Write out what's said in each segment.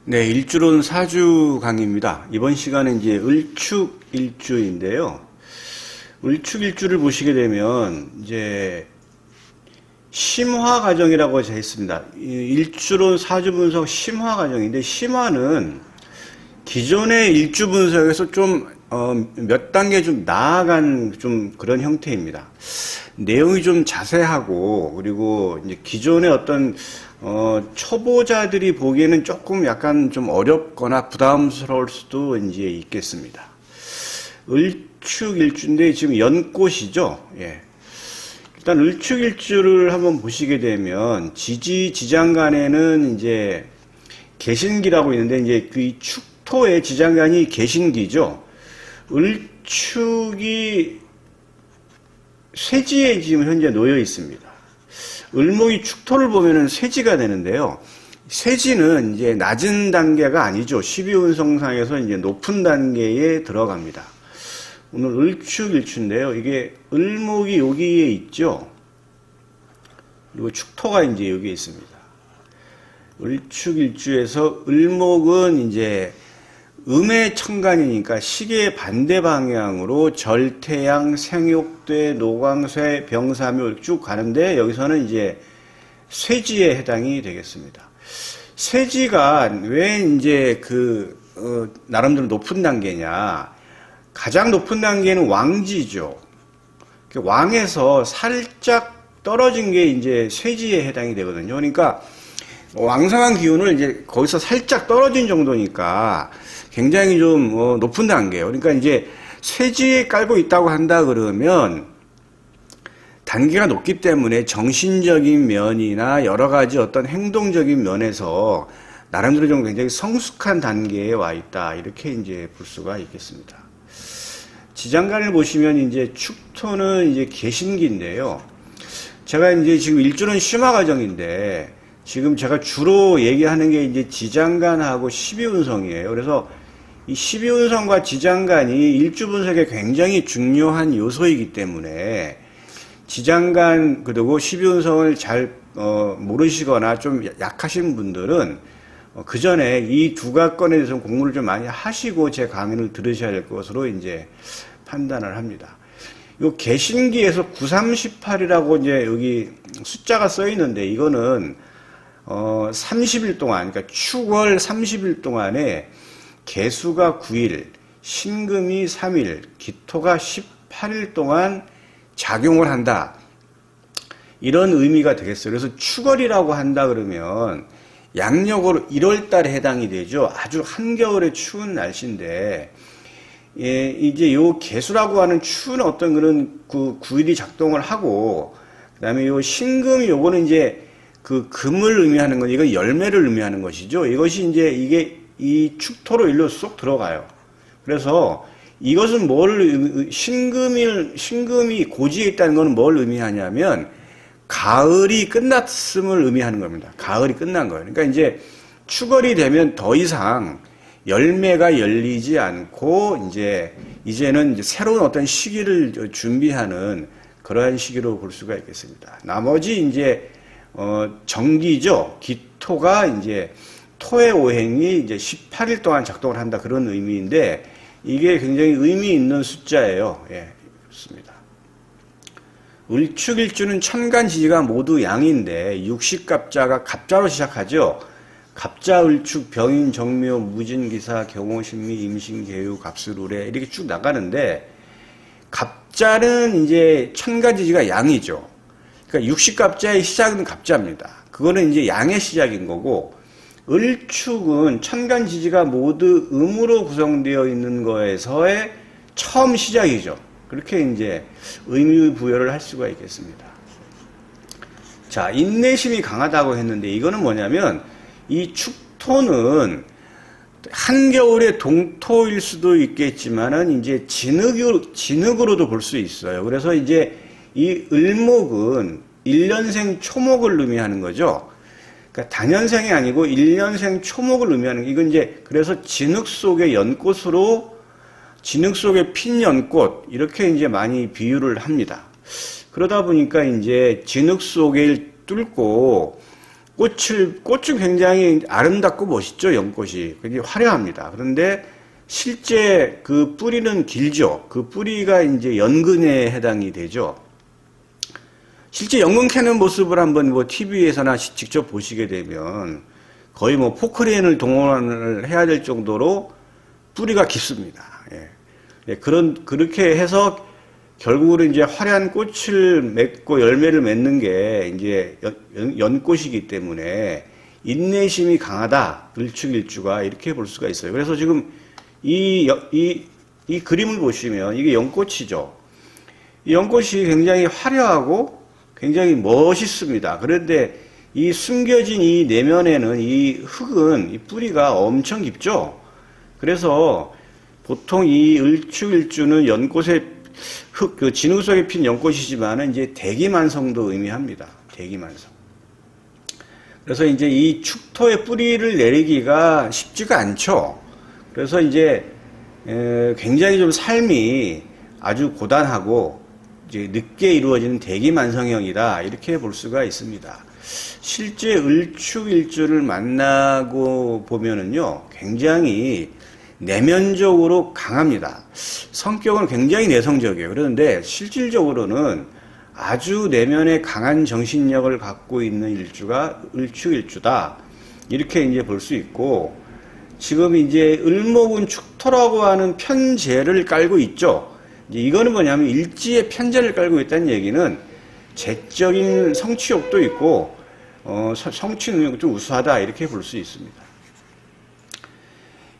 네, 일주론 사주 강의입니다. 이번 시간은 이제 을축일주인데요. 을축일주를 보시게 되면 이제 심화 과정이라고 되어 있습니다. 일주론 사주 분석 심화 과정인데, 심화는 기존의 일주 분석에서 좀 몇 단계 좀 나아간 좀 그런 형태입니다. 내용이 좀 자세하고, 그리고 이제 기존의 어떤 초보자들이 보기에는 조금 약간 좀 어렵거나 부담스러울 수도 이제 있겠습니다. 을축일주인데 지금 연꽃이죠. 예. 일단 을축일주를 한번 보시게 되면 지지지장간에는 이제 개신기라고 있는데, 이제 그 축토의 지장간이 개신기죠. 을축이 쇠지에 지금 현재 놓여 있습니다. 을목이 축토를 보면은 쇠지가 되는데요. 쇠지는 이제 낮은 단계가 아니죠. 12운성상에서 이제 높은 단계에 들어갑니다. 오늘 을축일주인데요. 이게 을목이 여기에 있죠. 그리고 축토가 이제 여기에 있습니다. 을축일주에서 을목은 이제 음의 천간이니까 시계의 반대 방향으로 절태양, 생욕대, 노광쇠, 병사묘 쭉 가는데, 여기서는 이제 쇠지에 해당이 되겠습니다. 쇠지가 왜 이제 나름대로 높은 단계냐? 가장 높은 단계는 왕지죠. 왕에서 살짝 떨어진 게 이제 쇠지에 해당이 되거든요. 그러니까 왕성한 기운을 이제 거기서 살짝 떨어진 정도니까 굉장히 좀 높은 단계예요. 그러니까 이제 쇠지에 깔고 있다고 한다 그러면 단계가 높기 때문에 정신적인 면이나 여러 가지 어떤 행동적인 면에서 나름대로 좀 굉장히 성숙한 단계에 와 있다, 이렇게 이제 볼 수가 있겠습니다. 지장간을 보시면 이제 축토는 이제 개신기인데요. 제가 이제 지금 일주는 심화 과정인데, 지금 제가 주로 얘기하는 게 이제 지장간하고 12운성이에요. 그래서 이 12운성과 지장간이 일주 분석에 굉장히 중요한 요소이기 때문에, 지장간 그리고 12운성을 잘 모르시거나 좀 약하신 분들은 그 전에 이 두 가건에 대해서 공부를 좀 많이 하시고 제 강의를 들으셔야 될 것으로 이제 판단을 합니다. 요 개신기에서 938이라고 이제 여기 숫자가 써 있는데, 이거는 30일 동안, 그러니까 축월 30일 동안에 개수가 9일, 신금이 3일, 기토가 18일 동안 작용을 한다, 이런 의미가 되겠어요. 그래서 축월이라고 한다 그러면 양력으로 1월 달에 해당이 되죠. 아주 한겨울의 추운 날씨인데, 예, 이제 요 개수라고 하는 추운 어떤 그런 그 9일이 작동을 하고, 그 다음에 요 신금이 요거는 이제 그 금을 의미하는 건, 이건 열매를 의미하는 것이죠. 이것이 이제 이게 이 축토로 일로 쏙 들어가요. 그래서 이것은 신금이 고지에 있다는 것은 뭘 의미하냐면, 가을이 끝났음을 의미하는 겁니다. 가을이 끝난 거예요. 그러니까 이제 축월이 되면 더 이상 열매가 열리지 않고, 이제는 이제 새로운 어떤 시기를 준비하는 그러한 시기로 볼 수가 있겠습니다. 나머지 이제 정기죠. 기토가 이제 토의 오행이 이제 18일 동안 작동을 한다, 그런 의미인데, 이게 굉장히 의미 있는 숫자예요. 예, 좋습니다. 을축일주는 천간지지가 모두 양인데, 육식갑자가 갑자로 시작하죠. 갑자, 을축, 병인, 정묘, 무진기사, 경호신미, 임신계유, 갑술우래, 이렇게 쭉 나가는데, 갑자는 이제 천간지지가 양이죠. 그러니까 육식갑자의 시작은 갑자입니다. 그거는 이제 양의 시작인 거고, 을축은 천간지지가 모두 음으로 구성되어 있는 거에서의 처음 시작이죠. 그렇게 이제 의미 부여를 할 수가 있겠습니다. 자, 인내심이 강하다고 했는데, 이거는 뭐냐면, 이 축토는 한겨울의 동토일 수도 있겠지만은 이제 진흙으로도 볼 수 있어요. 그래서 이제 이 을목은 1년생 초목을 의미하는 거죠. 그러니까 단연생이 아니고 1년생 초목을 의미하는 게, 이건 이제 그래서 진흙 속의 연꽃으로, 진흙 속에 핀 연꽃, 이렇게 이제 많이 비유를 합니다. 그러다 보니까 이제 진흙 속을 뚫고 꽃은 굉장히 아름답고 멋있죠, 연꽃이. 굉장히 화려합니다. 그런데 실제 그 뿌리는 길죠. 그 뿌리가 이제 연근에 해당이 되죠. 실제 연근 캐는 모습을 한번 뭐 TV에서나 직접 보시게 되면 거의 뭐 포크레인을 동원을 해야 될 정도로 뿌리가 깊습니다. 예. 예, 그렇게 해서 결국은 이제 화려한 꽃을 맺고 열매를 맺는 게 이제 연꽃이기 때문에 인내심이 강하다. 을축일주가 이렇게 볼 수가 있어요. 그래서 지금 이 그림을 보시면 이게 연꽃이죠. 이 연꽃이 굉장히 화려하고 굉장히 멋있습니다. 그런데 이 숨겨진 이 내면에는 이 흙은 이 뿌리가 엄청 깊죠. 그래서 보통 이 을축일주는 연꽃의 그 진흙 속에 핀 연꽃이지만은 이제 대기만성도 의미합니다. 대기만성. 그래서 이제 이 축토의 뿌리를 내리기가 쉽지가 않죠. 그래서 이제 굉장히 좀 삶이 아주 고단하고 이제 늦게 이루어지는 대기만성형이다 이렇게 볼 수가 있습니다. 실제 을축일주를 만나고 보면은요 굉장히 내면적으로 강합니다. 성격은 굉장히 내성적이에요. 그런데 실질적으로는 아주 내면에 강한 정신력을 갖고 있는 일주가 을축일주다. 이렇게 이제 볼 수 있고, 지금 이제 을목은 축토라고 하는 편제를 깔고 있죠. 이제 이거는 뭐냐면 일지에 편제를 깔고 있다는 얘기는 재적인 성취욕도 있고, 성취 능력도 좀 우수하다. 이렇게 볼 수 있습니다.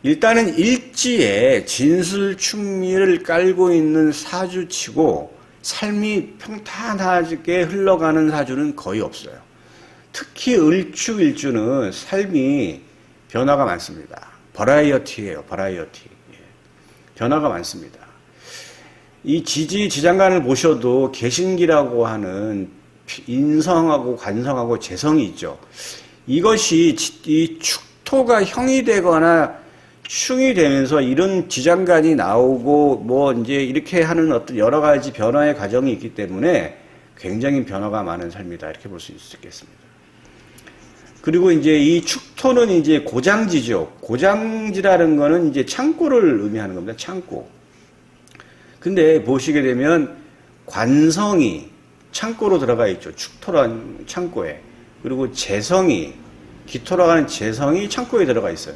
일단은 일지에 진술충미를 깔고 있는 사주치고 삶이 평탄하게 흘러가는 사주는 거의 없어요. 특히 을축일주는 삶이 변화가 많습니다. 버라이어티예요. 버라이어티. 변화가 많습니다. 이 지지장간을 보셔도 개신기라고 하는 인성하고 관성하고 재성이 있죠. 이것이 이 축토가 형이 되거나 충이 되면서 이런 지장간이 나오고 뭐 이제 이렇게 하는 어떤 여러 가지 변화의 과정이 있기 때문에 굉장히 변화가 많은 삶이다 이렇게 볼 수 있겠습니다. 그리고 이제 이 축토는 이제 고장지죠. 고장지라는 거는 이제 창고를 의미하는 겁니다. 창고. 근데 보시게 되면 관성이 창고로 들어가 있죠. 축토란 창고에. 그리고 재성이 기토라고 하는 재성이 창고에 들어가 있어요.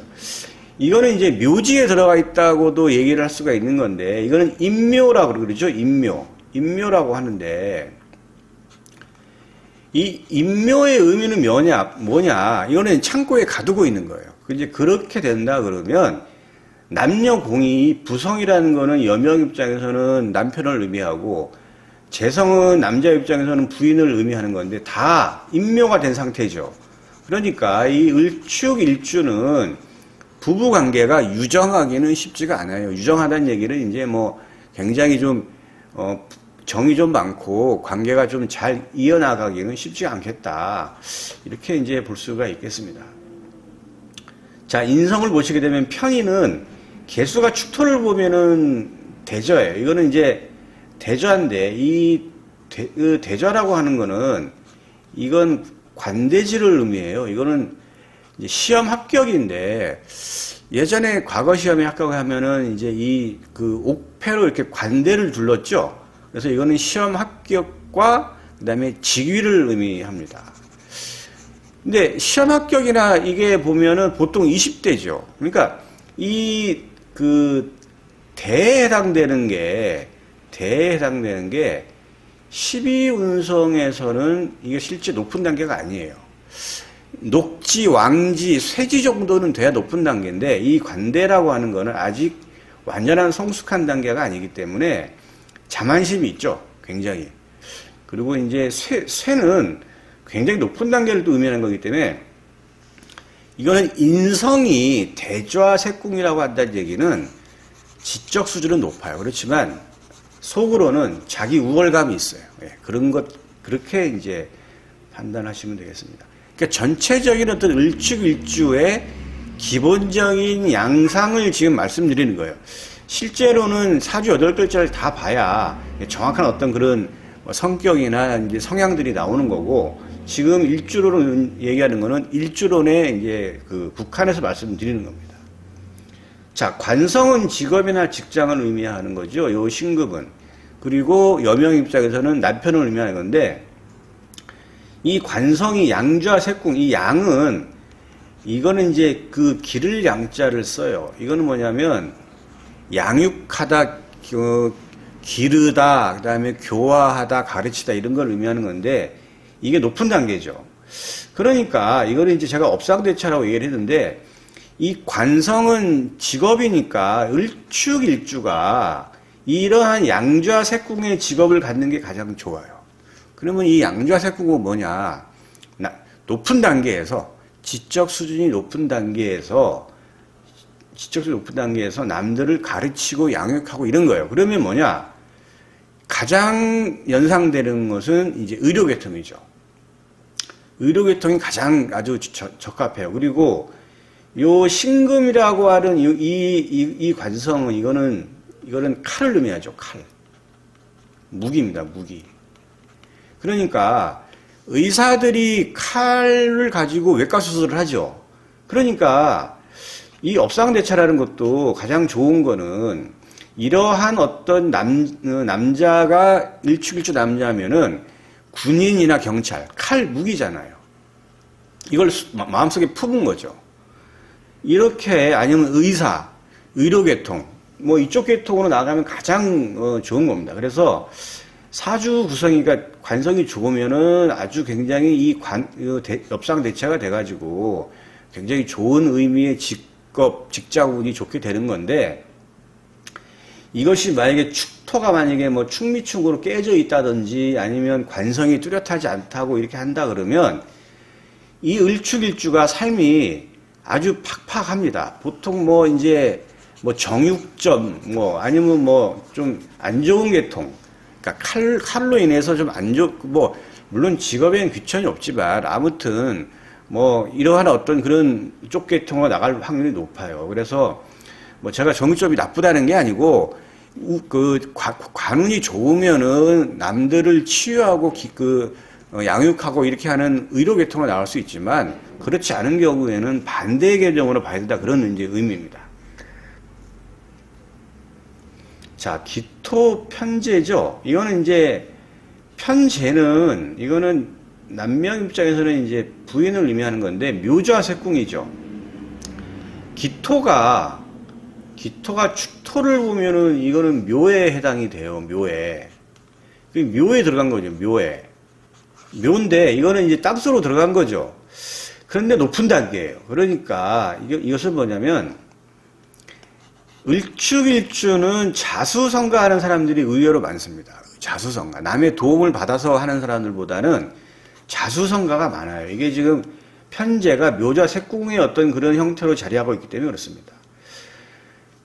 이거는 이제 묘지에 들어가 있다고도 얘기를 할 수가 있는 건데, 이거는 인묘라고 그러죠. 인묘라고 하는데, 이 인묘의 의미는 뭐냐? 이거는 창고에 가두고 있는 거예요. 이제 그렇게 된다 그러면, 남녀 공이 부성이라는 거는 여명 입장에서는 남편을 의미하고, 재성은 남자 입장에서는 부인을 의미하는 건데, 다 인묘가 된 상태죠. 그러니까 이 을축일주는 부부 관계가 유정하기는 쉽지가 않아요. 유정하다는 얘기는 이제 뭐 굉장히 좀 정이 좀 많고 관계가 좀 잘 이어나가기는 쉽지 않겠다. 이렇게 이제 볼 수가 있겠습니다. 자, 인성을 보시게 되면 편인은 개수가 축토를 보면은 대저예요. 이거는 이제 대저인데 이 대저라고 하는 거는 이건 관대지를 의미해요. 이거는 이제 시험 합격인데 예전에 과거 시험에 합격하면은 이제 이 그 옥패로 이렇게 관대를 둘렀죠. 그래서 이거는 시험 합격과 그다음에 직위를 의미합니다. 근데 시험 합격이나 이게 보면은 보통 20대죠. 그러니까 이 그 대에 해당되는 게 12운성에서는 이게 실제 높은 단계가 아니에요. 녹지, 왕지, 쇠지 정도는 돼야 높은 단계인데 이 관대라고 하는 거는 아직 완전한 성숙한 단계가 아니기 때문에 자만심이 있죠. 굉장히. 그리고 이제 쇠는 굉장히 높은 단계를 또 의미하는 거기 때문에 이거는 인성이 대좌색궁이라고 한다는 얘기는 지적 수준은 높아요. 그렇지만 속으로는 자기 우월감이 있어요. 그런 것, 그렇게 이제 판단하시면 되겠습니다. 그러니까 전체적인 어떤 을축일주의 기본적인 양상을 지금 말씀드리는 거예요. 실제로는 사주 8글자를 다 봐야 정확한 어떤 그런 성격이나 이제 성향들이 나오는 거고, 지금 일주론을 얘기하는 거는 일주론의 이제 그 북한에서 말씀드리는 겁니다. 자, 관성은 직업이나 직장을 의미하는 거죠. 요 신급은. 그리고 여명 입장에서는 남편을 의미하는 건데, 이 관성이 양좌 색궁, 이 양은, 이거는 이제 그 기를 양자를 써요. 이거는 뭐냐면, 양육하다, 기르다, 그 다음에 교화하다, 가르치다, 이런 걸 의미하는 건데, 이게 높은 단계죠. 그러니까, 이거는 이제 제가 업상대차라고 얘기를 했는데, 이 관성은 직업이니까 을축일주가 이러한 양좌 색궁의 직업을 갖는 게 가장 좋아요. 그러면 이 양좌 색궁은 뭐냐? 높은 단계에서, 지적 수준이 높은 단계에서 남들을 가르치고 양육하고 이런 거예요. 그러면 뭐냐? 가장 연상되는 것은 이제 의료계통이죠. 의료계통이 가장 아주 적합해요. 그리고 요 신금이라고 하는 이 관성은 이거는 칼을 의미하죠. 칼. 무기입니다. 무기. 그러니까 의사들이 칼을 가지고 외과 수술을 하죠. 그러니까 이 업상대차라는 것도 가장 좋은 거는 이러한 어떤 남자가 일축일주 남자면은 군인이나 경찰, 칼 무기잖아요. 이걸 마음속에 품은 거죠. 이렇게 아니면 의사, 의료계통, 뭐 이쪽 계통으로 나가면 가장 좋은 겁니다. 그래서 사주 구성이, 그러니까 관성이 좋으면은 아주 굉장히 이 업상대차가 돼가지고 굉장히 좋은 의미의 직장운이 좋게 되는 건데, 이것이 만약에 축토가 만약에 뭐 축미축으로 깨져 있다든지 아니면 관성이 뚜렷하지 않다고 이렇게 한다 그러면 이 을축일주가 삶이 아주 팍팍합니다. 보통 뭐 이제 뭐 정육점 뭐 아니면 뭐 좀 안 좋은 계통, 그러니까 칼로 인해서 좀 안 뭐 물론 직업에는 귀천이 없지만 아무튼 뭐 이러한 어떤 그런 쪽 계통으로 나갈 확률이 높아요. 그래서 뭐 제가 정육점이 나쁘다는 게 아니고 그 관운이 좋으면은 남들을 치유하고 양육하고 이렇게 하는 의료 계통으로 나올 수 있지만 그렇지 않은 경우에는 반대의 계정으로 봐야 된다, 그런 이제 의미입니다. 자, 기토 편제죠. 이거는 이제 편제는 이거는 남명 입장에서는 이제 부인을 의미하는 건데 묘좌 색궁이죠. 기토가 축토를 보면은 이거는 묘에 해당이 돼요. 묘에. 묘에 들어간 거죠. 묘에. 묘인데 이거는 이제 땅속으로 들어간 거죠. 그런데 높은 단계예요. 그러니까 이것은 뭐냐면 을축일주는 자수성가하는 사람들이 의외로 많습니다. 자수성가. 남의 도움을 받아서 하는 사람들보다는 자수성가가 많아요. 이게 지금 편제가 묘자 색궁의 어떤 그런 형태로 자리하고 있기 때문에 그렇습니다.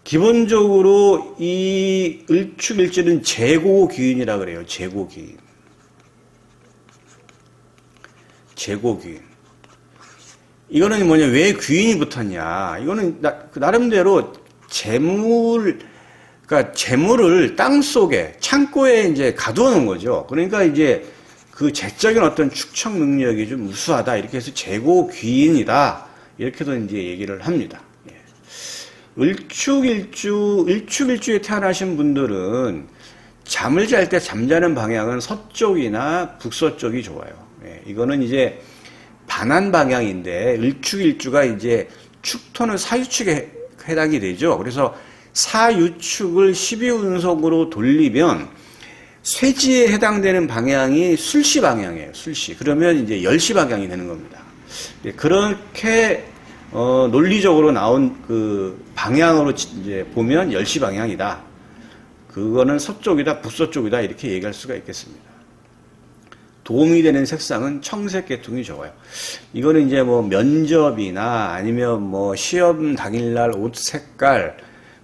기본적으로 이 을축일주는 재고귀인이라 그래요. 재고귀인. 재고귀인. 이거는 뭐냐, 왜 귀인이 붙었냐. 이거는 나름대로 그러니까 재물을 땅 속에, 창고에 이제 가두어 놓은 거죠. 그러니까 이제 그 재적인 어떤 축척 능력이 좀 우수하다. 이렇게 해서 재고귀인이다. 이렇게도 이제 얘기를 합니다. 을축일주에 태어나신 분들은 잠을 잘 때 잠자는 방향은 서쪽이나 북서쪽이 좋아요. 이거는 이제 반한 방향인데 을축일주가 이제 축토는 사유축에 해당이 되죠. 그래서 사유축을 12운석으로 돌리면 쇠지에 해당되는 방향이 술시 방향이에요. 술시. 그러면 이제 10시 방향이 되는 겁니다. 그렇게 논리적으로 나온 그 방향으로 이제 보면 10시 방향이다. 그거는 서쪽이다, 북서쪽이다, 이렇게 얘기할 수가 있겠습니다. 도움이 되는 색상은 청색 계통이 좋아요. 이거는 이제 뭐 면접이나 아니면 뭐 시험 당일날 옷 색깔,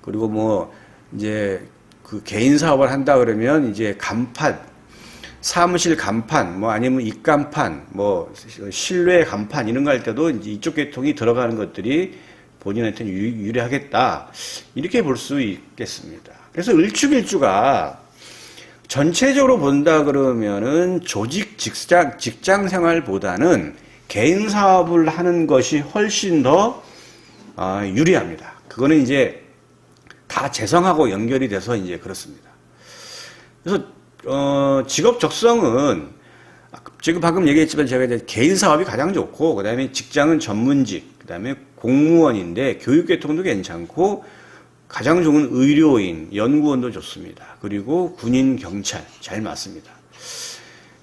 그리고 뭐 이제 그 개인 사업을 한다 그러면 이제 간판, 사무실 간판, 뭐 아니면 입간판, 뭐 실내 간판 이런 거 할 때도 이제 이쪽 계통이 들어가는 것들이 본인한테는 유리하겠다. 이렇게 볼 수 있겠습니다. 그래서 을축일주가 전체적으로 본다 그러면은 조직 직장 생활보다는 개인 사업을 하는 것이 훨씬 더 유리합니다. 그거는 이제 다 재성하고 연결이 돼서 이제 그렇습니다. 그래서 직업 적성은 지금 방금 얘기했지만 제가 이제 개인 사업이 가장 좋고, 그 다음에 직장은 전문직, 그 다음에 공무원인데 교육계통도 괜찮고, 가장 좋은 의료인, 연구원도 좋습니다. 그리고 군인, 경찰 잘 맞습니다.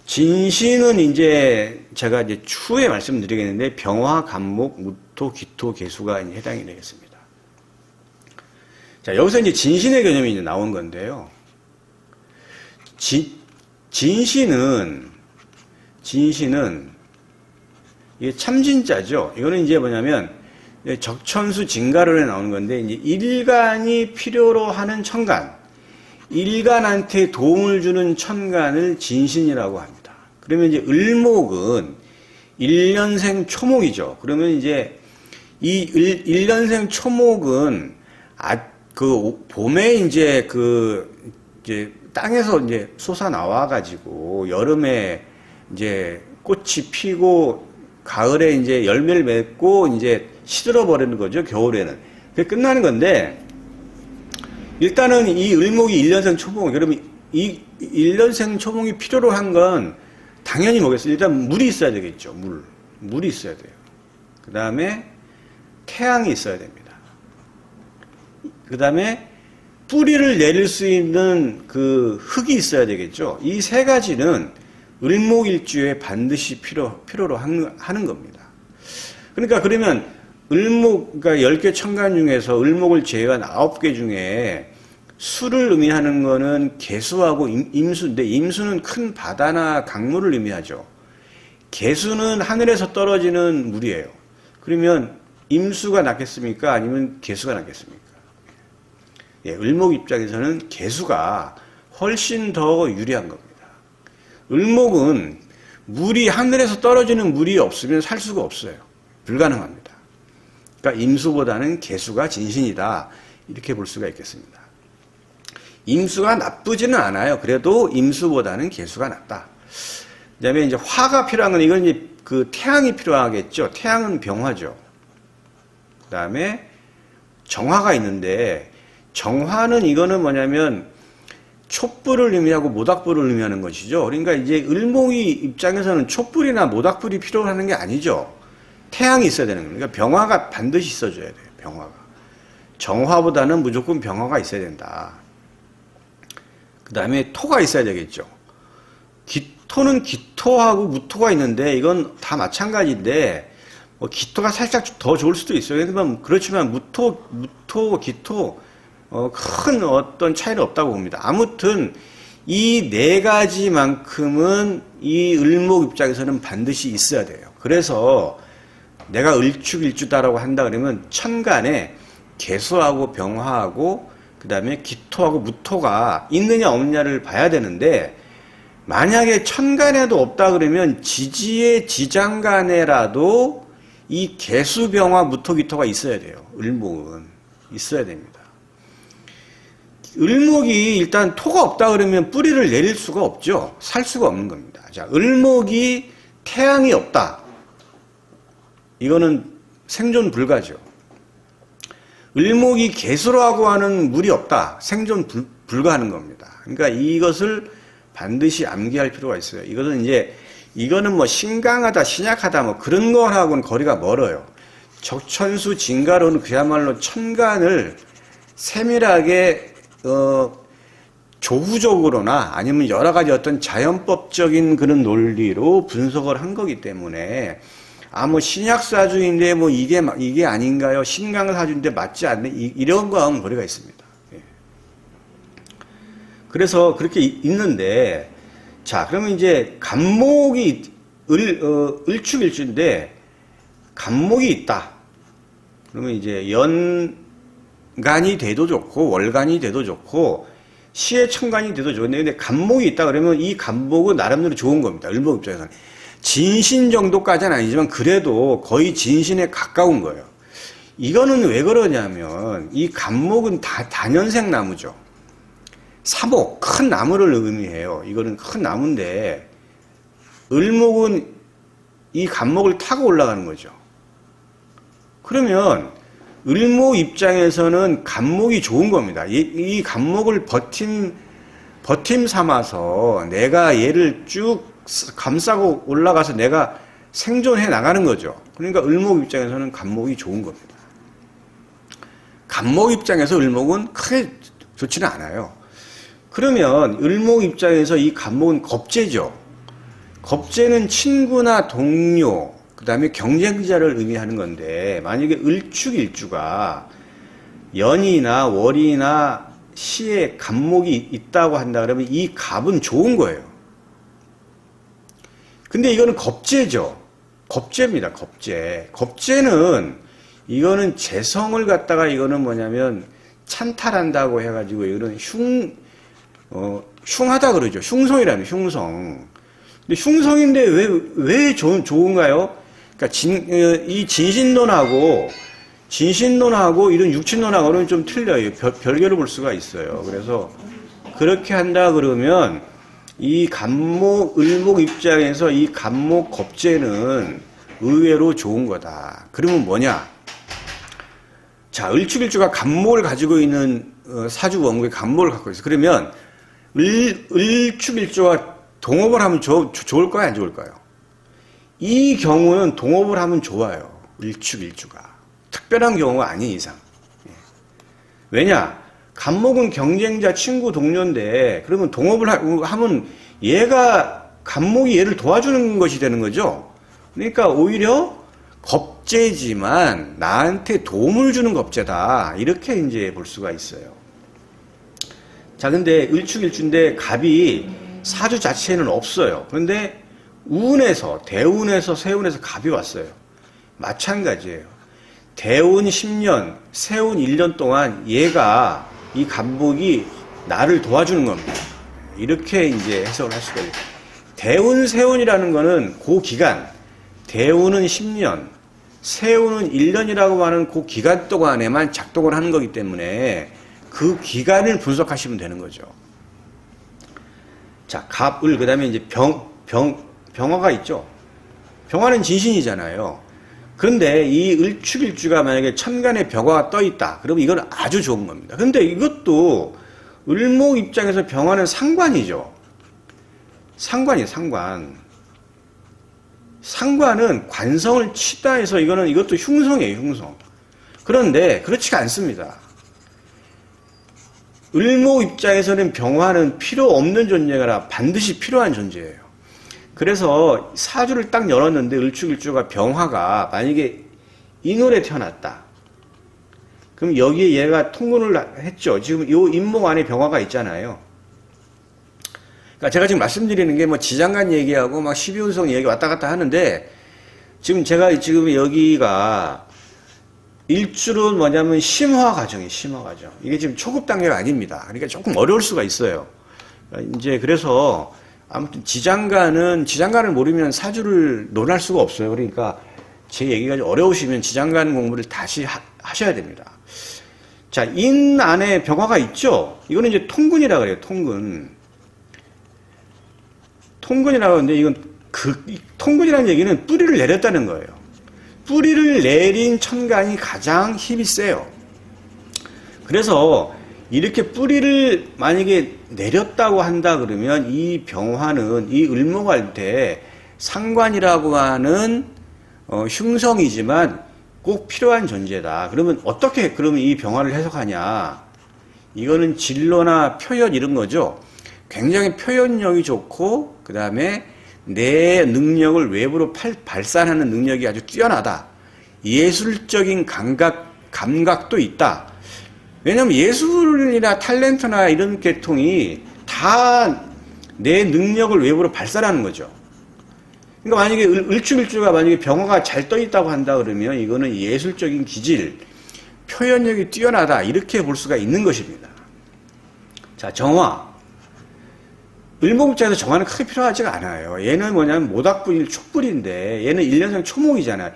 진신은 이제 제가 이제 추후에 말씀드리겠는데 병화, 간목, 무토, 기토, 개수가 이제 해당이 되겠습니다. 자, 여기서 이제 진신의 개념이 이제 나온 건데요. 진신은 이게 참진자죠. 이거는 이제 뭐냐면 적천수 진가론에 나오는 건데, 이제 일간이 필요로 하는 천간, 일간한테 도움을 주는 천간을 진신이라고 합니다. 그러면 이제 을목은 1년생 초목이죠. 그러면 이제 이 1년생 초목은 봄에 이제 이제 땅에서 이제 솟아 나와가지고 여름에 이제 꽃이 피고 가을에 이제 열매를 맺고 이제 시들어 버리는 거죠. 겨울에는. 그게 끝나는 건데, 일단은 이 을목이 1년생 초목, 그러면 이 1년생 초목이 필요로 한 건 당연히 뭐겠어요? 일단 물이 있어야 되겠죠. 물이 있어야 돼요. 그 다음에 태양이 있어야 됩니다. 그 다음에 뿌리를 내릴 수 있는 그 흙이 있어야 되겠죠. 이 세 가지는 을목일주에 반드시 필요로 하는 겁니다. 그러니까 그러면 그러니까 10개 천간 중에서 을목을 제외한 9개 중에 수를 의미하는 거는 개수하고 임수인데, 임수는 큰 바다나 강물을 의미하죠. 개수는 하늘에서 떨어지는 물이에요. 그러면 임수가 낫겠습니까? 아니면 개수가 낫겠습니까? 예, 을목 입장에서는 개수가 훨씬 더 유리한 겁니다. 을목은 물이 하늘에서 떨어지는 물이 없으면 살 수가 없어요. 불가능합니다. 그러니까 임수보다는 개수가 진신이다, 이렇게 볼 수가 있겠습니다. 임수가 나쁘지는 않아요. 그래도 임수보다는 개수가 낫다. 그다음에 이제 화가 필요한 건, 이건 이제 그 태양이 필요하겠죠. 태양은 병화죠. 그다음에 정화가 있는데, 정화는 이거는 뭐냐면 촛불을 의미하고 모닥불을 의미하는 것이죠. 그러니까 이제 을목이 입장에서는 촛불이나 모닥불이 필요하는 게 아니죠. 태양이 있어야 되는 거예요. 그러니까 병화가 반드시 있어줘야 돼요. 병화가. 정화보다는 무조건 병화가 있어야 된다. 그 다음에 토가 있어야 되겠죠. 기토는 기토하고 무토가 있는데, 이건 다 마찬가지인데, 기토가 살짝 더 좋을 수도 있어요. 그렇지만 무토, 기토, 큰 어떤 차이는 없다고 봅니다. 아무튼 이 네 가지만큼은 이 을목 입장에서는 반드시 있어야 돼요. 그래서 내가 을축일주다라고 한다 그러면 천간에 개수하고 병화하고 그 다음에 기토하고 무토가 있느냐 없느냐를 봐야 되는데, 만약에 천간에도 없다 그러면 지지의 지장간에라도 이 개수, 병화, 무토, 기토가 있어야 돼요. 을목은 있어야 됩니다. 을목이 일단 토가 없다 그러면 뿌리를 내릴 수가 없죠. 살 수가 없는 겁니다. 자, 을목이 태양이 없다. 이거는 생존 불가죠. 을목이 개수라고 하는 물이 없다. 생존 불가하는 겁니다. 그러니까 이것을 반드시 암기할 필요가 있어요. 이거는 뭐 신강하다, 신약하다 뭐 그런 거하고는 거리가 멀어요. 적천수 진가로는 그야말로 천간을 세밀하게 조후적으로나 아니면 여러 가지 어떤 자연법적인 그런 논리로 분석을 한 거기 때문에, 뭐 신약사주인데 뭐 이게 아닌가요? 신강사주인데 맞지 않네? 이런 거하고는 거리가 있습니다. 예. 그래서 그렇게 있는데, 자, 그러면 이제 간목이 을축일주인데 간목이 있다. 그러면 이제 연간이 돼도 좋고 월간이 돼도 좋고 시의 천간이 돼도 좋은데, 근데 간목이 있다 그러면 이 간목은 나름대로 좋은 겁니다. 을목 입장에서는. 진신 정도까지는 아니지만 그래도 거의 진신에 가까운 거예요. 이거는 왜 그러냐면 이 간목은 다 다년생 나무죠. 사목, 큰 나무를 의미해요. 이거는 큰 나무인데 을목은 이 간목을 타고 올라가는 거죠. 그러면 을목 입장에서는 간목이 좋은 겁니다. 이 간목을 버팀 삼아서 내가 얘를 쭉 감싸고 올라가서 내가 생존해 나가는 거죠. 그러니까 을목 입장에서는 간목이 좋은 겁니다. 간목 입장에서 을목은 크게 좋지는 않아요. 그러면 을목 입장에서 이 간목은 겁재죠. 겁재는 친구나 동료, 그 다음에 경쟁자를 의미하는 건데, 만약에 을축일주가 연이나 월이나 시에 간목이 있다고 한다 그러면 이 갑은 좋은 거예요. 근데 이거는 겁재죠. 겁재입니다. 겁재. 겁재는 이거는 재성을 갖다가 이거는 뭐냐면 찬탈한다고 해가지고 이거는 흉하다 그러죠. 흉성이라는 흉성. 근데 흉성인데 왜 좋은가요? 그러니까 이 진신론하고 이런 육친론하고는 좀 틀려요. 별개로 볼 수가 있어요. 그래서 그렇게 한다 그러면 이 을목 입장에서 이 간목 겁재는 의외로 좋은 거다. 그러면 뭐냐? 자, 을축일주가 간목을 가지고 있는 사주 원국의 간목을 갖고 있어요. 그러면 을축일주가 동업을 하면 좋을까요? 안 좋을까요? 이 경우는 동업을 하면 좋아요. 을축일주가. 특별한 경우가 아닌 이상. 왜냐? 간목은 경쟁자, 친구, 동료인데 그러면 동업을 하면 얘가 간목이 얘를 도와주는 것이 되는 거죠. 그러니까 오히려 겁재지만 나한테 도움을 주는 겁재다. 이렇게 이제 볼 수가 있어요. 자, 근데 을축일주인데 갑이 사주 자체에는 없어요. 그런데 운에서, 대운에서, 세운에서 갑이 왔어요. 마찬가지예요. 대운 10년, 세운 1년 동안 얘가, 이 간목이 나를 도와주는 겁니다. 이렇게 이제 해석을 할 수가 있어요. 대운, 세운이라는 거는 그 기간, 대운은 10년, 세운은 1년이라고 하는 그 기간 동안에만 작동을 하는 거기 때문에 그 기간을 분석하시면 되는 거죠. 자, 갑, 을, 그 다음에 이제 병화가 있죠. 병화는 진신이잖아요. 그런데 이 을축일주가 만약에 천간에 병화가 떠 있다. 그러면 이건 아주 좋은 겁니다. 근데 이것도 을목 입장에서 병화는 상관이죠. 상관이에요, 상관. 상관은 관성을 치다 해서 이것도 흉성이에요, 흉성. 그런데 그렇지가 않습니다. 을목 입장에서는 병화는 필요 없는 존재가 아니라 반드시 필요한 존재예요. 그래서 사주를 딱 열었는데 을축일주가 병화가 만약에 인월에 태어났다. 그럼 여기에 얘가 통근을 했죠. 지금 요 인목 안에 병화가 있잖아요. 그러니까 제가 지금 말씀드리는 게 뭐 지장간 얘기하고 막 12운성 얘기 왔다 갔다 하는데 지금 여기가 일주는 뭐냐면 심화 과정이에요. 심화 과정. 이게 지금 초급 단계가 아닙니다. 그러니까 조금 어려울 수가 있어요. 이제 그래서 아무튼 지장간을 모르면 사주를 논할 수가 없어요. 그러니까 제 얘기가 좀 어려우시면 지장간 공부를 다시 하셔야 됩니다. 자, 인 안에 병화가 있죠? 이거는 이제 통근이라고 그래요. 통근이라고 하는데 이건 통근이라는 얘기는 뿌리를 내렸다는 거예요. 뿌리를 내린 천간이 가장 힘이 세요. 그래서 이렇게 뿌리를 만약에 내렸다고 한다 그러면 이 병화는 이 을목할 상관이라고 하는 흉성이지만 꼭 필요한 존재다. 그러면 어떻게 그러면 이 병화를 해석하냐? 이거는 진로나 표현 이런 거죠. 굉장히 표현력이 좋고 그 다음에 내 능력을 외부로 발산하는 능력이 아주 뛰어나다. 예술적인 감각도 있다. 왜냐하면 예술이나 탤런트나 이런 계통이 다 내 능력을 외부로 발산하는 거죠. 그러니까 만약에 을축일주가 만약에 병화가 잘 떠 있다고 한다 그러면 이거는 예술적인 기질, 표현력이 뛰어나다 이렇게 볼 수가 있는 것입니다. 자, 정화. 을목 입장에서 정화는 크게 필요하지가 않아요. 얘는 뭐냐면 모닥불일 축불인데 얘는 1년생 초목이잖아요.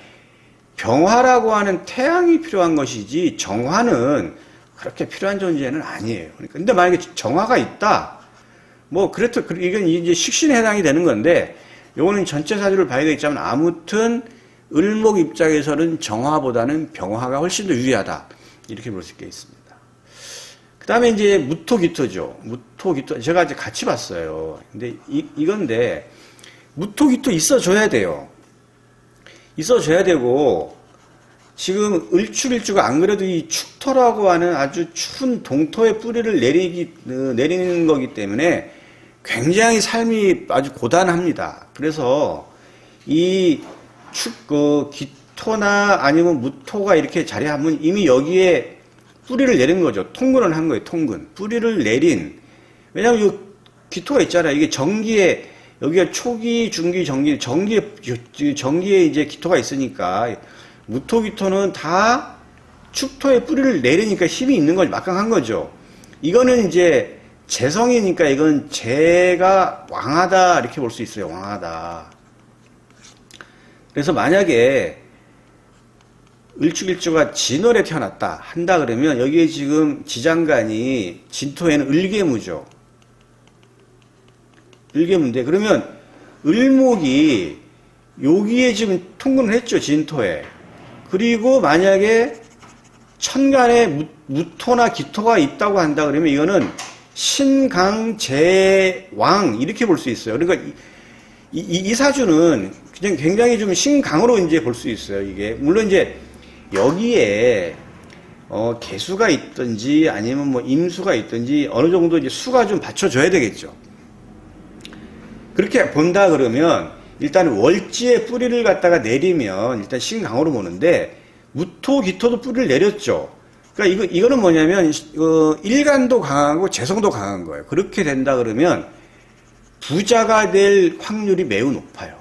병화라고 하는 태양이 필요한 것이지 정화는 그렇게 필요한 존재는 아니에요. 그러니까 근데 만약에 정화가 있다, 뭐 그래도 이건 이제 식신에 해당이 되는 건데, 요거는 전체 사주를 봐야 되겠지만 아무튼 을목 입장에서는 정화보다는 병화가 훨씬 더 유리하다, 이렇게 볼 수 있겠습니다. 그 다음에 이제 무토기토죠. 무토기토 제가 이제 같이 봤어요. 근데 이건데 무토기토 있어줘야 돼요. 있어줘야 되고, 지금 을축일주가 안 그래도 이 축토라고 하는 아주 추운 동토의 뿌리를 내리는 거기 때문에 굉장히 삶이 아주 고단합니다. 그래서 이 기토나 아니면 무토가 이렇게 자리하면 이미 여기에 뿌리를 내린 거죠. 통근을 한 거예요. 통근. 뿌리를 내린. 왜냐하면 이 기토가 있잖아요. 이게 전기에, 여기가 초기, 중기, 전기에 이제 기토가 있으니까, 무토기토는 다 축토에 뿌리를 내리니까 힘이 있는 거죠. 막강한 거죠. 이거는 이제 재성이니까 이건 재가 왕하다, 이렇게 볼 수 있어요. 왕하다. 그래서 만약에 을축일주가 진월에 태어났다 한다 그러면 여기에 지금 지장간이 진토에는 을계무죠. 을계무인데, 그러면 을목이 여기에 지금 통근을 했죠. 진토에. 그리고 만약에 천간에 무토나 기토가 있다고 한다 그러면 이거는 신강재왕, 이렇게 볼 수 있어요. 그러니까 이 사주는 그냥 굉장히 좀 신강으로 이제 볼 수 있어요. 이게 물론 이제 여기에 개수가 있든지 아니면 뭐 임수가 있든지 어느 정도 이제 수가 좀 받쳐줘야 되겠죠. 그렇게 본다 그러면 일단 월지의 뿌리를 갖다가 내리면 일단 신강으로 보는데, 무토, 기토도 뿌리를 내렸죠. 그러니까 이거는 뭐냐면 일간도 강하고 재성도 강한 거예요. 그렇게 된다 그러면 부자가 될 확률이 매우 높아요.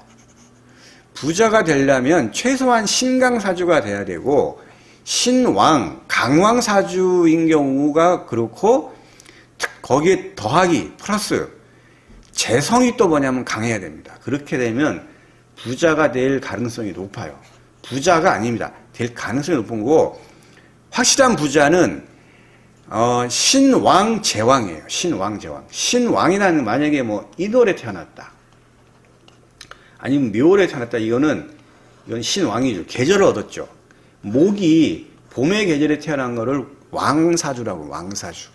부자가 되려면 최소한 신강사주가 돼야 되고, 신왕, 강왕사주인 경우가 그렇고, 거기에 더하기 플러스 재성이 또 뭐냐면 강해야 됩니다. 그렇게 되면 부자가 될 가능성이 높아요. 부자가 아닙니다. 될 가능성이 높은 거고, 확실한 부자는 신왕 제왕이에요. 신왕 제왕. 신왕이라는, 만약에 뭐 인월에 태어났다, 아니면 묘월에 태어났다, 이건 신왕이죠. 계절을 얻었죠. 목이 봄의 계절에 태어난 거를 왕사주라고, 왕사주.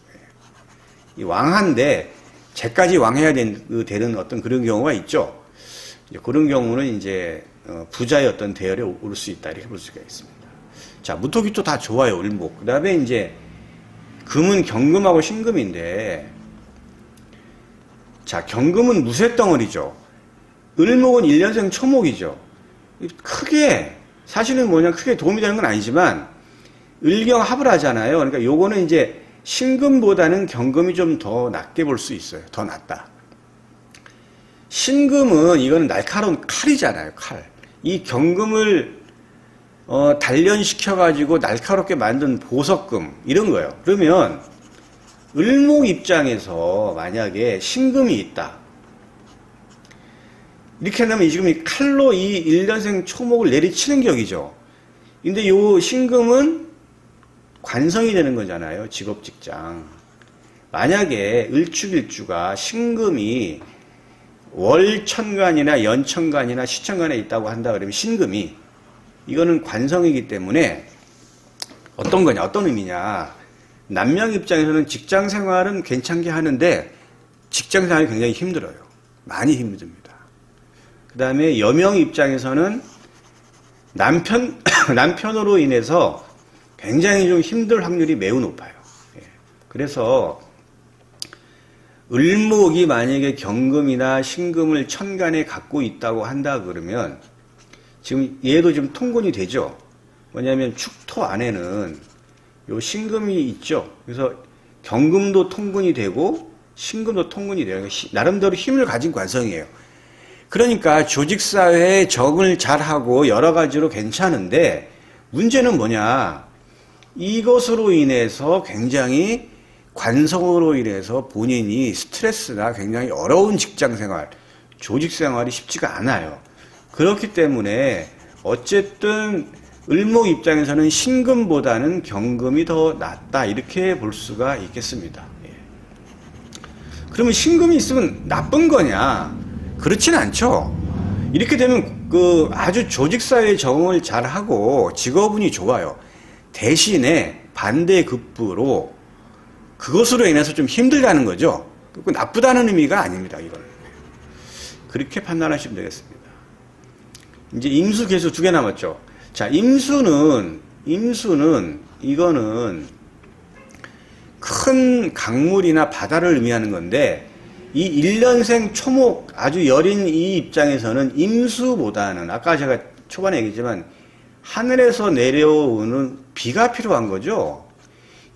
이 왕한데 제까지 왕해야 되는 어떤 그런 경우가 있죠. 그런 경우는 이제 부자의 어떤 대열에 오를 수 있다, 이렇게 볼 수가 있습니다. 자, 무토기토 다 좋아요. 을목. 그 다음에 이제 금은 경금하고 신금인데, 자, 경금은 무쇠덩어리죠. 을목은 1년생 초목이죠. 크게 사실은 크게 도움이 되는 건 아니지만 을경합을 하잖아요. 그러니까 요거는 이제 신금보다는 경금이 좀 더 낮게 볼 수 있어요. 더 낫다. 신금은 이거는 날카로운 칼이잖아요. 칼. 이 경금을 단련시켜가지고 날카롭게 만든 보석금, 이런 거예요. 그러면 을목 입장에서 만약에 신금이 있다, 이렇게 되면 지금 이 칼로 이 1년생 초목을 내리치는 격이죠. 근데 요 신금은 관성이 되는 거잖아요. 직업, 직장. 만약에 을축일주가 신금이 월천간이나 연천간이나 시천간에 있다고 한다 그러면 신금이, 이거는 관성이기 때문에 어떤 거냐, 어떤 의미냐. 남명 입장에서는 직장 생활은 괜찮게 하는데 직장 생활이 굉장히 힘들어요. 많이 힘듭니다. 그 다음에 여명 입장에서는 남편으로 인해서 굉장히 좀 힘들 확률이 매우 높아요. 그래서 을목이 만약에 경금이나 신금을 천간에 갖고 있다고 한다 그러면, 지금 얘도 좀 통근이 되죠. 뭐냐면 축토 안에는 요 신금이 있죠. 그래서 경금도 통근이 되고 신금도 통근이 돼요. 나름대로 힘을 가진 관성이에요. 그러니까 조직사회에 적응을 잘하고 여러 가지로 괜찮은데, 문제는 뭐냐, 이것으로 인해서 굉장히 관성으로 인해서 본인이 스트레스나 굉장히 어려운 직장생활, 조직생활이 쉽지가 않아요. 그렇기 때문에 어쨌든 을목 입장에서는 신금보다는 경금이 더 낫다 이렇게 볼 수가 있겠습니다. 예. 그러면 신금이 있으면 나쁜 거냐? 그렇진 않죠. 이렇게 되면 그 아주 조직사회에 적응을 잘 하고 직업운이 좋아요. 대신에 반대급부로 그것으로 인해서 좀 힘들다는 거죠. 그 나쁘다는 의미가 아닙니다. 이건 그렇게 판단하시면 되겠습니다. 이제 임수, 계수 두 개 남았죠. 자, 임수는 이거는 큰 강물이나 바다를 의미하는 건데 이 일년생 초목 아주 여린 이 입장에서는 임수보다는 아까 제가 초반에 얘기했지만 하늘에서 내려오는 비가 필요한 거죠.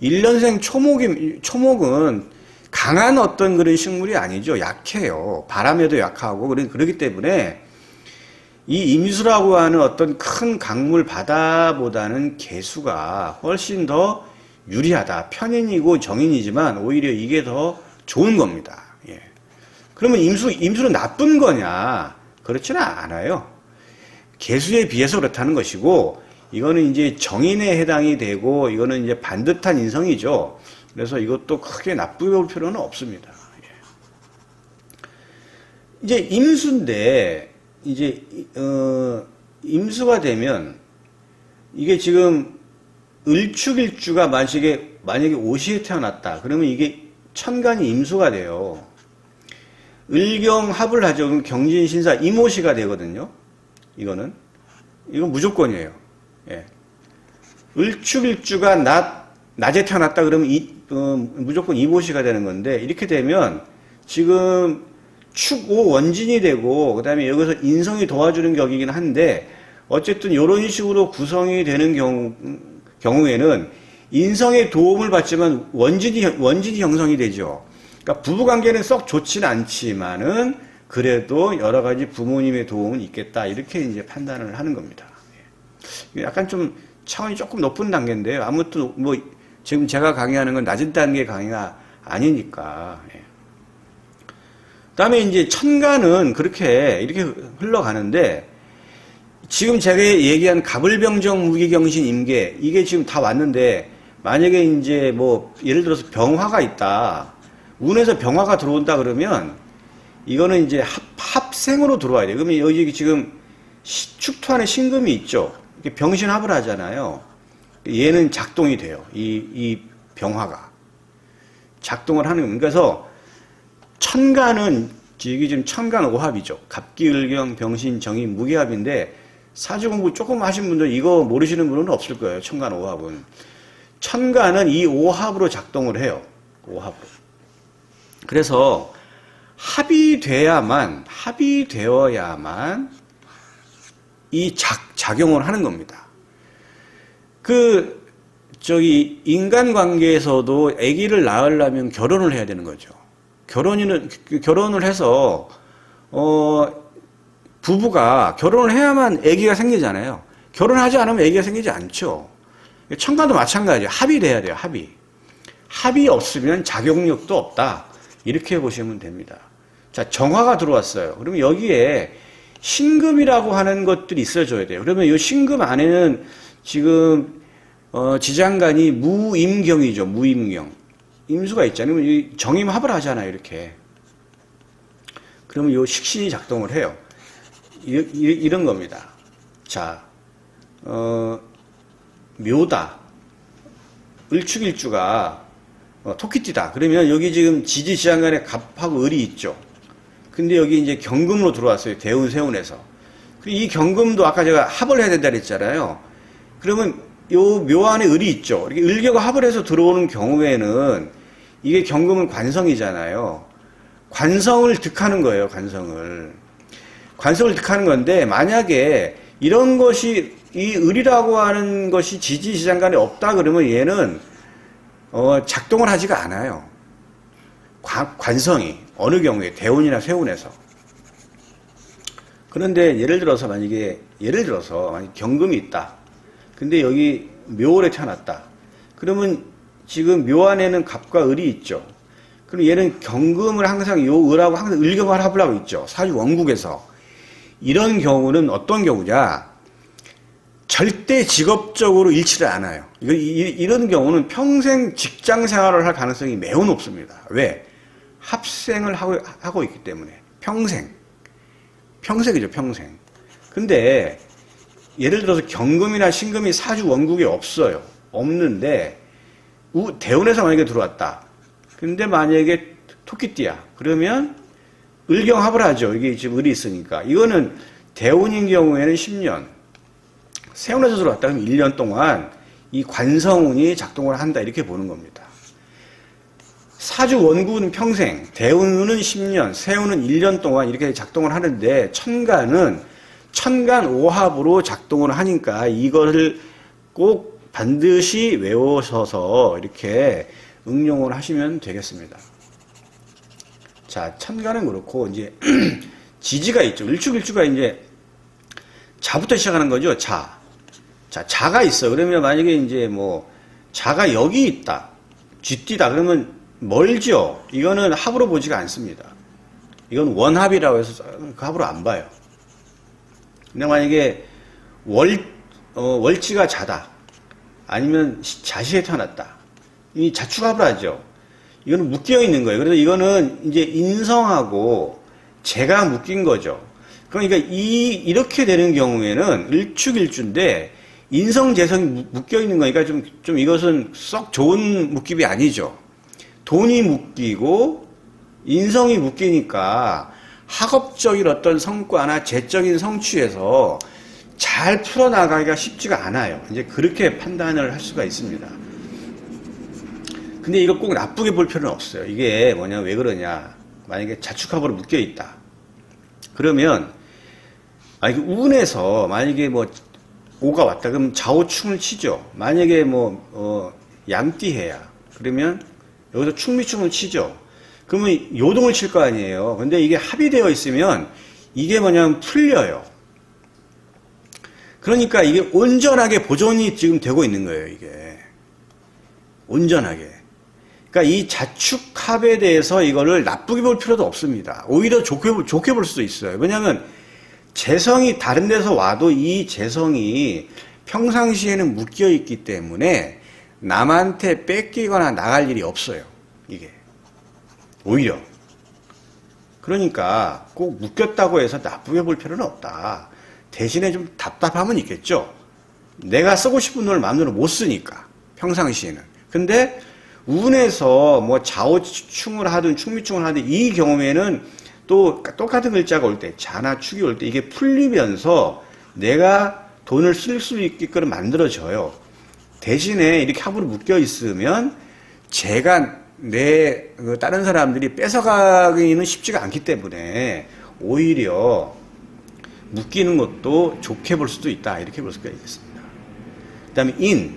일년생 초목은 강한 어떤 그런 식물이 아니죠. 약해요. 바람에도 약하고 그렇기 때문에 이 임수라고 하는 어떤 큰 강물 바다보다는 계수가 훨씬 더 유리하다. 편인이고 정인이지만 오히려 이게 더 좋은 겁니다. 예. 그러면 임수는 나쁜 거냐? 그렇지는 않아요. 계수에 비해서 그렇다는 것이고, 이거는 이제 정인에 해당이 되고, 이거는 이제 반듯한 인성이죠. 그래서 이것도 크게 나쁘게 볼 필요는 없습니다. 예. 이제 임수인데, 이제, 임수가 되면, 이게 지금 을축일주가 만약에 오시에 태어났다. 그러면 이게 천간이 임수가 돼요. 을경합을 하죠. 그럼 경진신사 임오시가 되거든요. 이건 무조건이에요. 예. 을축일주가 낮에 태어났다 그러면 무조건 임오시가 되는 건데, 이렇게 되면 지금 축오 원진이 되고, 그 다음에 여기서 인성이 도와주는 격이긴 한데, 어쨌든 이런 식으로 구성이 되는 경우에는 인성의 도움을 받지만 원진이 형성이 되죠. 그러니까 부부관계는 썩 좋지는 않지만은 그래도 여러 가지 부모님의 도움은 있겠다. 이렇게 이제 판단을 하는 겁니다. 약간 좀 차원이 조금 높은 단계인데요. 아무튼 뭐 지금 제가 강의하는 건 낮은 단계 강의가 아니니까. 그다음에 이제 천간은 이렇게 흘러가는데, 지금 제가 얘기한 갑을병정 무기경신 임계 이게 지금 다 왔는데, 만약에 이제 뭐 예를 들어서 병화가 있다. 운에서 병화가 들어온다 그러면 이거는 이제 합생으로 들어와야 돼요. 그러면 여기 지금 축토 안에 신금이 있죠. 이렇게 병신합을 하잖아요. 얘는 작동이 돼요. 이 병화가 작동을 하는 겁니다. 그래서 천간은 이게 지금 천간 오합이죠. 갑기을경 병신 정인 무기합인데, 사주 공부 조금 하신 분들 이거 모르시는 분은 없을 거예요. 천간 오합은. 천간은 이 오합으로 작동을 해요. 오합으로. 그래서 합이 되어야만 이 작용을 하는 겁니다. 인간관계에서도 아기를 낳으려면 결혼을 해야 되는 거죠. 결혼을 해서, 부부가 결혼을 해야만 아기가 생기잖아요. 결혼하지 않으면 아기가 생기지 않죠. 천간도 마찬가지예요. 합이 돼야 돼요. 합이 없으면 작용력도 없다. 이렇게 보시면 됩니다. 자, 정화가 들어왔어요. 그러면 여기에 신금이라고 하는 것들이 있어줘야 돼요. 그러면 이 신금 안에는 지금 지장간이 무임경이죠. 무임경. 임수가 있잖아요. 이 정임합을 하잖아요. 이렇게. 그러면 이 식신이 작동을 해요. 이런 겁니다. 자, 묘다. 을축일주가 토끼띠다. 그러면 여기 지금 지지지장간에 갑하고 을이 있죠. 근데 여기 이제 경금으로 들어왔어요. 대운, 세운에서. 이 경금도 아까 제가 합을 해야 된다 그랬잖아요. 그러면 요 묘 안에 을이 있죠. 이렇게 을교가 합을 해서 들어오는 경우에는 이게 경금은 관성이잖아요. 관성을 득하는 거예요. 관성을 득하는 건데, 만약에 이런 것이 이 을이라고 하는 것이 지지지장간에 없다 그러면 얘는 작동을 하지가 않아요. 관성이 어느 경우에 대운이나 세운에서. 그런데 예를 들어서 만약에 경금이 있다. 근데 여기 묘월에 태어났다. 그러면 지금 묘 안에는 갑과 을이 있죠. 그럼 얘는 경금을 항상 요 을하고 항상 을경을 합을 있죠. 사주 원국에서. 이런 경우는 어떤 경우냐? 절대 직업적으로 잃지를 않아요. 이런 경우는 평생 직장 생활을 할 가능성이 매우 높습니다. 왜? 합생을 하고 있기 때문에. 평생이죠, 평생. 근데 예를 들어서 경금이나 신금이 사주 원국에 없어요. 없는데 대운에서 만약에 들어왔다. 근데 만약에 토끼띠야. 그러면 을경합을 하죠. 이게 지금 을이 있으니까. 이거는 대운인 경우에는 10년. 세운에서 들어왔다. 그러면 1년 동안 이 관성운이 작동을 한다. 이렇게 보는 겁니다. 사주 원국은 평생, 대운은 10년, 세운은 1년 동안 이렇게 작동을 하는데 천간은 천간오합으로 작동을 하니까 이거를 꼭 반드시 외우셔서 이렇게 응용을 하시면 되겠습니다. 자, 천간은 그렇고 이제 지지가 있죠. 일축일주가 이제 자부터 시작하는 거죠. 자, 자가 있어. 그러면 만약에 이제 뭐 자가 여기 있다. 쥐띠다. 그러면 멀죠. 이거는 합으로 보지가 않습니다. 이건 원합이라고 해서 그 합으로 안 봐요. 근데 만약에 월지가 자다. 아니면 자시에 태어났다. 이 자축합을 하죠. 이거는 묶여 있는 거예요. 그래서 이거는 이제 인성하고 재가 묶인 거죠. 그러니까 이렇게 되는 경우에는 일축일주인데 인성 재성이 묶여 있는 거니까 좀 이것은 썩 좋은 묶임이 아니죠. 돈이 묶이고 인성이 묶이니까 학업적인 어떤 성과나 재적인 성취에서 잘 풀어나가기가 쉽지가 않아요. 이제 그렇게 판단을 할 수가 있습니다. 근데 이거 꼭 나쁘게 볼 필요는 없어요. 이게 뭐냐, 왜 그러냐. 만약에 자축합으로 묶여 있다. 그러면, 운에서 만약에 뭐, 오가 왔다. 그럼 좌우충을 치죠. 만약에 뭐, 양띠해야. 그러면 여기서 충미충을 치죠. 그러면 요동을 칠 거 아니에요. 근데 이게 합의되어 있으면 이게 뭐냐면 풀려요. 그러니까 이게 온전하게 보존이 지금 되고 있는 거예요, 이게. 온전하게. 그러니까 이 자축합에 대해서 이거를 나쁘게 볼 필요도 없습니다. 오히려 좋게 볼 수도 있어요. 왜냐하면 재성이 다른 데서 와도 이 재성이 평상시에는 묶여 있기 때문에 남한테 뺏기거나 나갈 일이 없어요. 이게. 오히려. 그러니까 꼭 묶였다고 해서 나쁘게 볼 필요는 없다. 대신에 좀 답답함은 있겠죠. 내가 쓰고 싶은 돈을 마음대로 못 쓰니까. 평상시에는. 근데 운에서 뭐 좌우충을 하든 충미충을 하든 이 경우에는 또 똑같은 글자가 올 때, 자나 축이 올 때 이게 풀리면서 내가 돈을 쓸 수 있게끔 만들어져요. 대신에 이렇게 합으로 묶여 있으면 제가 다른 사람들이 뺏어가기는 쉽지가 않기 때문에 오히려 묶이는 것도 좋게 볼 수도 있다. 이렇게 볼 수가 있겠습니다. 그 다음에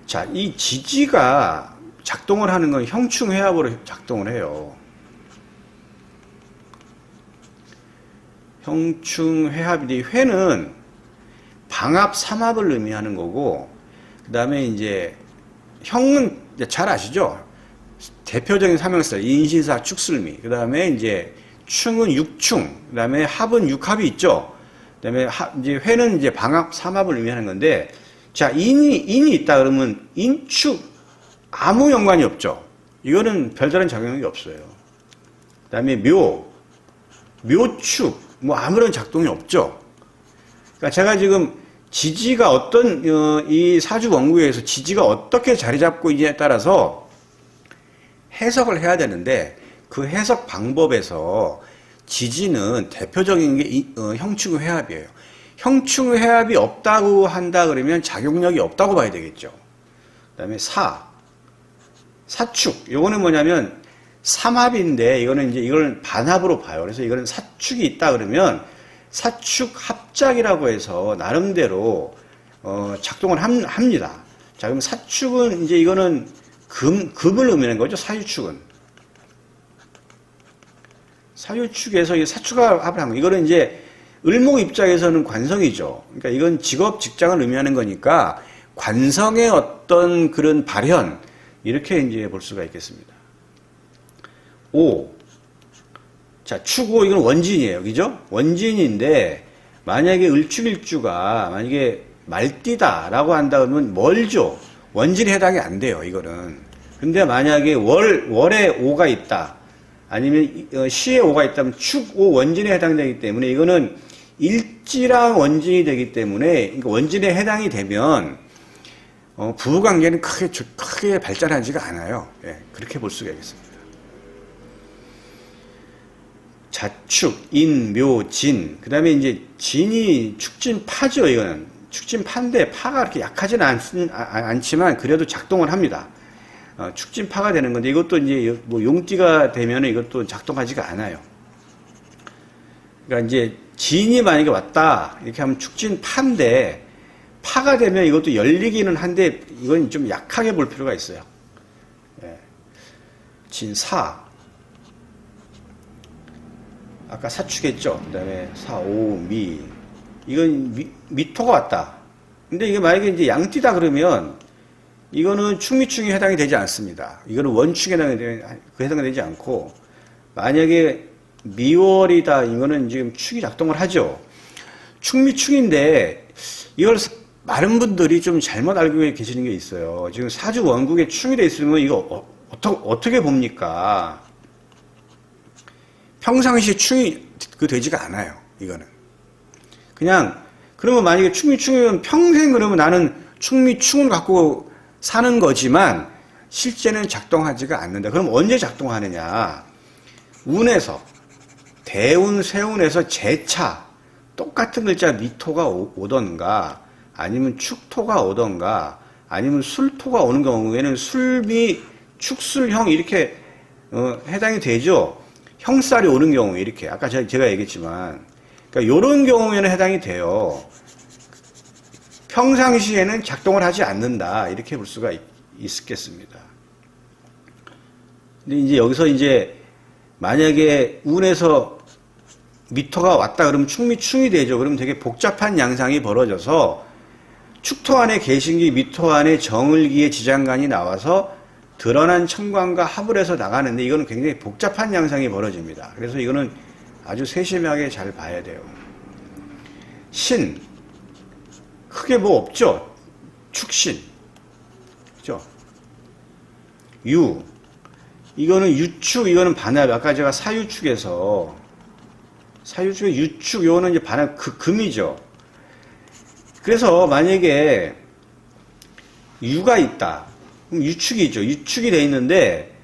자, 이 지지가 작동을 하는 건 형충회합으로 작동을 해요. 형충회합이, 회는 방합, 삼합을 의미하는 거고, 그 다음에 이제, 형은 잘 아시죠? 대표적인 삼형사, 인신사, 축슬미. 그 다음에 이제, 충은 육충. 그 다음에 합은 육합이 있죠? 그 다음에 이제 회는 이제 방합, 삼합을 의미하는 건데, 자, 인이 있다 그러면, 인축, 아무 연관이 없죠? 이거는 별다른 작용이 없어요. 그 다음에 묘축, 뭐 아무런 작동이 없죠? 그러니까 제가 지금 지지가 어떤, 이 사주 원국에서 지지가 어떻게 자리 잡고 있냐에 따라서 해석을 해야 되는데 그 해석 방법에서 지지는 대표적인 게 형충회합이에요. 형충회합이 없다고 한다 그러면 작용력이 없다고 봐야 되겠죠. 그 다음에 사축. 요거는 뭐냐면 삼합인데 이거는 이제 이걸 반합으로 봐요. 그래서 이거는 사축이 있다 그러면 사축 합작이라고 해서 나름대로 작동을 합니다. 자, 그럼 사축은 이제 이거는 금을 의미하는 거죠. 사유축은. 사유축에서 이 사축합을 한 거. 이거는 이제 을목 입장에서는 관성이죠. 그러니까 이건 직업, 직장을 의미하는 거니까 관성의 어떤 그런 발현 이렇게 이제 볼 수가 있겠습니다. 자, 축오, 이건 원진이에요. 그죠? 원진인데, 만약에 을축일주가 만약에 말띠다라고 한다 그러면 멀죠. 원진에 해당이 안 돼요, 이거는. 근데 만약에 월에 오가 있다. 아니면 시에 오가 있다면 축오 원진에 해당되기 때문에 이거는 일지랑 원진이 되기 때문에 원진에 해당이 되면 부부관계는 크게 발전하지가 않아요. 예, 그렇게 볼 수가 있겠습니다. 자축, 인, 묘, 진. 그 다음에 이제 진이 축진파죠, 이거는. 축진파인데 파가 그렇게 약하지는 않지만 그래도 작동을 합니다. 축진파가 되는 건데 이것도 이제 뭐 용띠가 되면 이것도 작동하지가 않아요. 그러니까 이제 진이 만약에 왔다 이렇게 하면 축진파인데 파가 되면 이것도 열리기는 한데 이건 좀 약하게 볼 필요가 있어요. 예. 진사 아까 사축했죠. 그 다음에 사오미 이건 미토가 왔다. 근데 이게 만약에 이제 양띠다 그러면 이거는 축미충에 해당이 되지 않습니다. 이거는 원축에 해당이 되지 않고 만약에 미월이다 이거는 지금 축이 작동을 하죠. 축미충인데 이걸 많은 분들이 좀 잘못 알고 계시는 게 있어요. 지금 사주 원국에 충이 돼 있으면 이거 어떻게 봅니까? 평상시에 충이 되지가 않아요. 이거는 그냥 그러면 만약에 축미충이면 평생 그러면 나는 축미충을 갖고 사는 거지만 실제는 작동하지가 않는다. 그럼 언제 작동하느냐? 운에서 대운, 세운에서 재차 똑같은 글자 미토가 오던가 아니면 축토가 오던가 아니면 술토가 오는 경우에는 술미, 축술형 이렇게 해당이 되죠. 형살이 오는 경우 이렇게 아까 제가 얘기했지만 그러니까 이런 경우에는 해당이 돼요. 평상시에는 작동을 하지 않는다 이렇게 볼 수가 있겠습니다. 근데 이제 여기서 이제 만약에 운에서 미토가 왔다 그러면 축미충이 되죠. 그러면 되게 복잡한 양상이 벌어져서 축토 안에 개신기, 미토 안에 정을기의 지장간이 나와서 드러난 천간과 합을 해서 나가는데 이거는 굉장히 복잡한 양상이 벌어집니다. 그래서 이거는 아주 세심하게 잘 봐야 돼요. 신 크게 뭐 없죠. 축신 그죠? 유 이거는 유축 이거는 반합 아까 제가 사유축에서 유축 요거는 이제 반합 금이죠. 그래서 만약에 유가 있다 그럼 유축이죠. 유축이 돼 있는데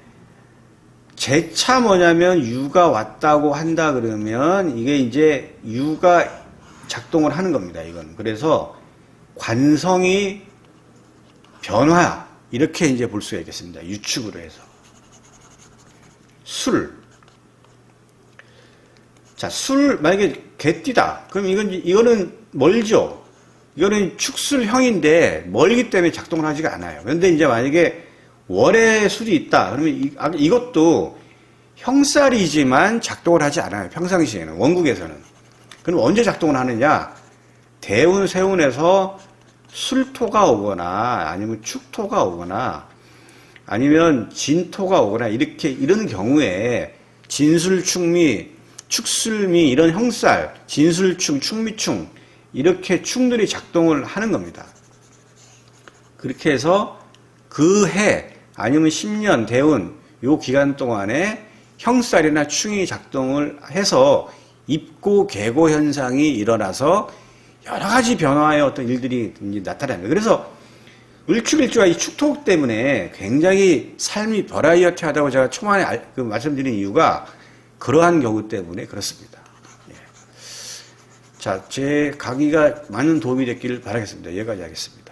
재차 뭐냐면 유가 왔다고 한다 그러면 이게 이제 유가 작동을 하는 겁니다. 이건 그래서 관성이 변화 이렇게 이제 볼 수가 있겠습니다. 유축으로 해서 술. 자, 술 만약에 개띠다. 그럼 이거는 멀죠. 이거는 축술형인데 멀기 때문에 작동을 하지가 않아요. 그런데 이제 만약에 월에 술이 있다. 그러면 이것도 형살이지만 작동을 하지 않아요. 평상시에는 원국에서는. 그럼 언제 작동을 하느냐? 대운, 세운에서 술토가 오거나 아니면 축토가 오거나 아니면 진토가 오거나 이런 경우에 진술축미, 축술미 이런 형살, 진술충, 축미충 이렇게 충들이 작동을 하는 겁니다. 그렇게 해서 그 해 아니면 10년 대운 요 기간 동안에 형살이나 충이 작동을 해서 입고 개고 현상이 일어나서 여러 가지 변화의 어떤 일들이 나타납니다. 그래서 을축일주가 이 축토 때문에 굉장히 삶이 버라이어티하다고 제가 초반에 말씀드린 이유가 그러한 경우 때문에 그렇습니다. 예. 자, 제 강의가 많은 도움이 됐기를 바라겠습니다. 여기까지 하겠습니다.